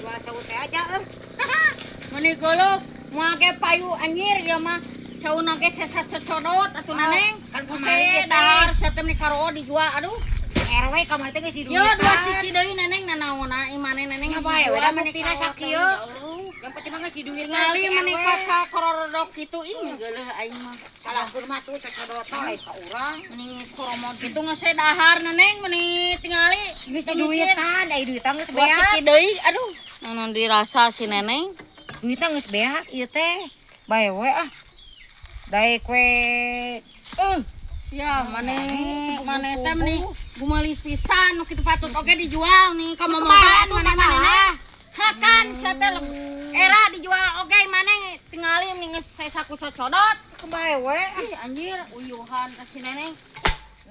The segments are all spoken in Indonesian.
jual cau teh aja Meni golok moal ge payu anjir ya mah. Cauna ge sesa cocodot atuh Neneng. Kan Buset kemarin dahar satem ni karo dijual aduh. RW kamar teh geus diduitan. Yo dua siki deui Neneng nanaonna imane Neneng Ngapain we da buktina sakieu. Ya Yang penting mah geus diduitan. Tingali meni ka korodok kitu ih geuleuh aing mah. Salahkeun mah tuh cocodot lain ka urang. Meni koromot kitu geus dahar Neneng meni tingali Geus diduitan, ai duitan geus dua beak. siki deui aduh. Nanon dirasa si Neneng. Duitan geus beak ieu teh. Bae we ah. Dae kue Sia mane teh meni gumelis pisan nu kitu patut oge dijual nih ka momogan mane hakan sia teh era dijual oge mane tingali meni geus saku cocodot bae we. ih anjir uyuhan ka si Neneng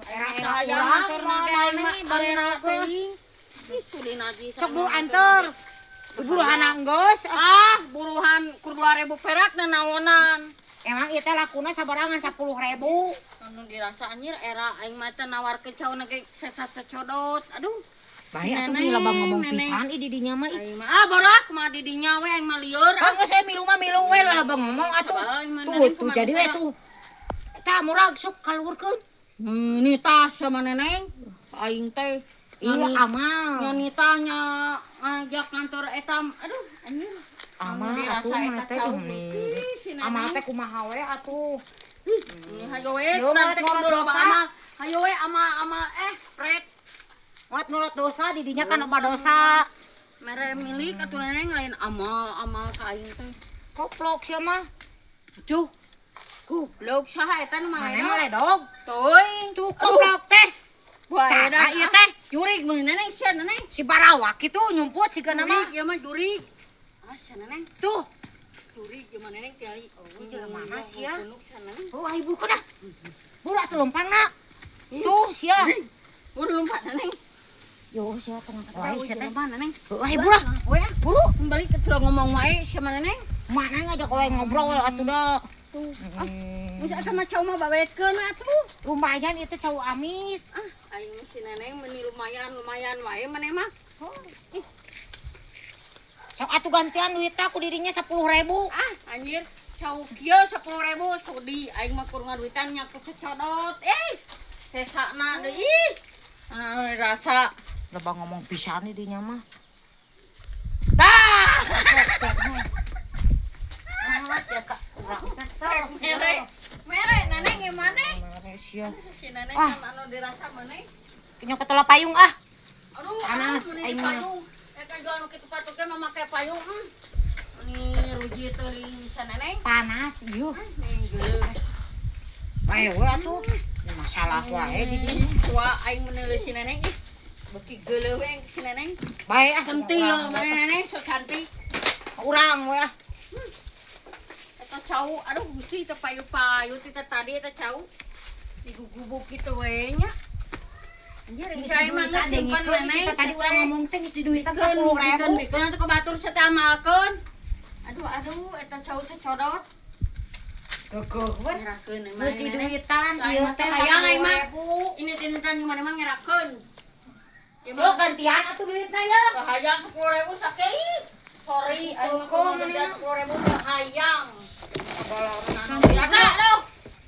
Era saya anterna ge aing mah barera teuing ih sudi najis sok buru anter. Buru hanang geus. buruhan kur 2000 perak dan naonan. Emang ieu teh lakuna sabarangan 10.000. Anu dirasa anjir era aing mah teh nawarkeun cauna ge sesa cocodot. Aduh. Bae atuh gila bang ngomong pisan i di dinya mah. Aing mah borak mah di dinya we aing mah lieur. Geus saya milu we lah bang ngomong atuh. Tuh jadi we tuh. Tah murag sok kaluhurkeun. Ini tas sama Neneng. Aing teh Iya amal. nyanitanya ngajak kantor etam. Aduh anjir. Amal atuh mah teh ini. Amal teh kumaha we atuh. Hayo we urang teh ngobrol ba amal. Hayo we ama Fred. Nurut dosa di dinya kan loba dosa. Mere milik atuh Neneng lain amal ka aing teh. Koplok sia mah. Cuh. Goblok saha eta nu Mane mah mah ledog. Teuing Tuh koplok teh. Saha ieu teh? Jurig mun Neneng sia Neneng. Si barawak kitu nyumput sigana mah. Ya mah jurig. Sia Neneng. Tuh. Jurig ge mana Neneng kali. Jelema sia. Neneng. Oh, ai buru kana. Buru atuh lompangna. Tuh sia. Buru lompat Neneng. Yo sia tengah wae sia teh. Mana Neneng? Ai buru. Oh ya, buru kembali ke turun ngomong wae sia mana Neneng. Mana ngajak wae ngobrol atuh da. Tuh. Bisa sama cau mah babetkeun atuh. Lumayan itu cau amis. Aing mah si Neneng meni lumayan wae maneh mah. Sok atuh gantian duit aku dirinya 10.000. Anjir, cau kieu 10.000 sudi aing mah kur ngaduitan nya ku cocodot. Sesana deui. Rasa Lebah ngomong pisan di dinya mah. tah. Awas ya Kak. Mere Neneng gimana? Sia. Si Neneng kan anu dirasa maneh. Kinyo ketela payung ah. Aduh, Panas, meni aing payung. Eta jual nu kitu patuk ge mamakai payung. Meni ruji teuing sa Neneng. Panas ieu. Nih geuleuh. Bae we atuh. Masalah wae di dinya. Tua aing meneuleuh si Neneng ih. Beuki geuleuh we si Neneng. Bae ah. Centil mana Neneng so cantik. Urang we ah. Eta cau, aduh gusi teu payu-payu ti tadi eta cau. Digugubuk kitu we nya. Anjir, cai mah geus simpen Neneng. Kita tadi urang ngomong teh geus diduitan 10.000. 10.000. Bikeun teh batur sateu amalkeun. Aduh, eta cau sacodot. Geuh we. Ngerakeun Geus diduitan ieu teh hayang aing mah. 10.000. Ini tintan di mana-mana ngerakeun. Yo gantian atuh duitna ya. Hayang 10.000 sakei. Sorry, aing mah kumaha kerja 10.000 teh hayang. Rasa aduh.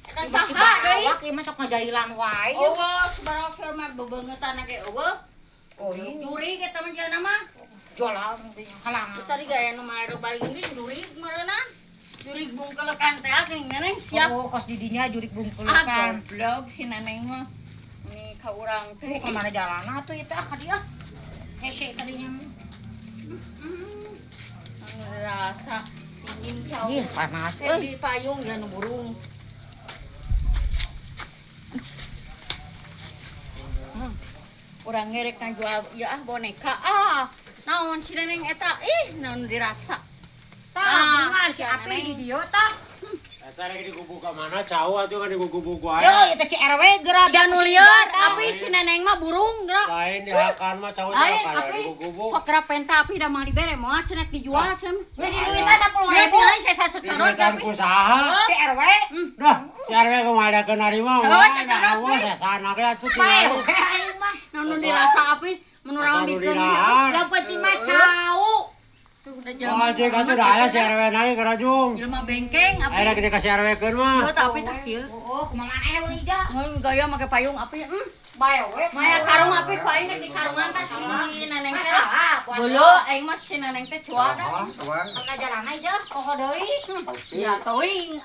Eta Masih saha deui? barawak ieu mah sok ngajailan wae. Eueuh, sebarang saya mah bebeungetan ge eueuh. Oh, iya. Juri kita mah jangan mah. Jualan halangan. Tadi gaya nu mah baling ge juri meureunana. Juri bungkelekan teh geuning Neneng siap. Oh, kos di dinya jurik Ah, bungkelekan. goblok si Neneng mah. Ini ka urang teh. Ke mana jalan atuh ieu teh ka dia. Hese tadinya. Rasa ingin jauh. Ih, panas Di payung ya nu burung. Urang ngerek kan jual ya boneka. Naon si Neneng eta? Naon dirasa. Tah, beungar si Api di dieu tah. Eta lagi digubuk ka mana? Jauh atuh kan digubuk wae. Yo, ieu teh si RW geura Ya nu lieur, api si Neneng mah burung geura. Lain dihakan mah jauh Lain kayak api digubuk. sok geura penta api da mah dibere moal cenah dijual cenah. Geus diduitan 10.000. Lihat lain saya sacodot Dibuatan api. kusaha. Si RW. Dah, cari we kumadakeun harimau. Oh, Wah, cocodot, awas ya sana ge atuh Bae kieu. we aing mah. Naon dirasa api menurang Baru dikeun. dirahan. Yang penting mah cau. jelema. Oh, cek atuh daya si RW naik ke Rajung. Jelema bengkeng api. Ayo kita kasih RW-keun mah. Ieu tapi tah kieu. Oh, kumaha ulah ija. Ngeun gaya make payung api. Bae we. Maya karung api ku aing di karungan teh si neneng teh. Masalah. Bolo aing mah si neneng teh cuak. Tuan. Karena jalan aja, kok deui. Ya teuing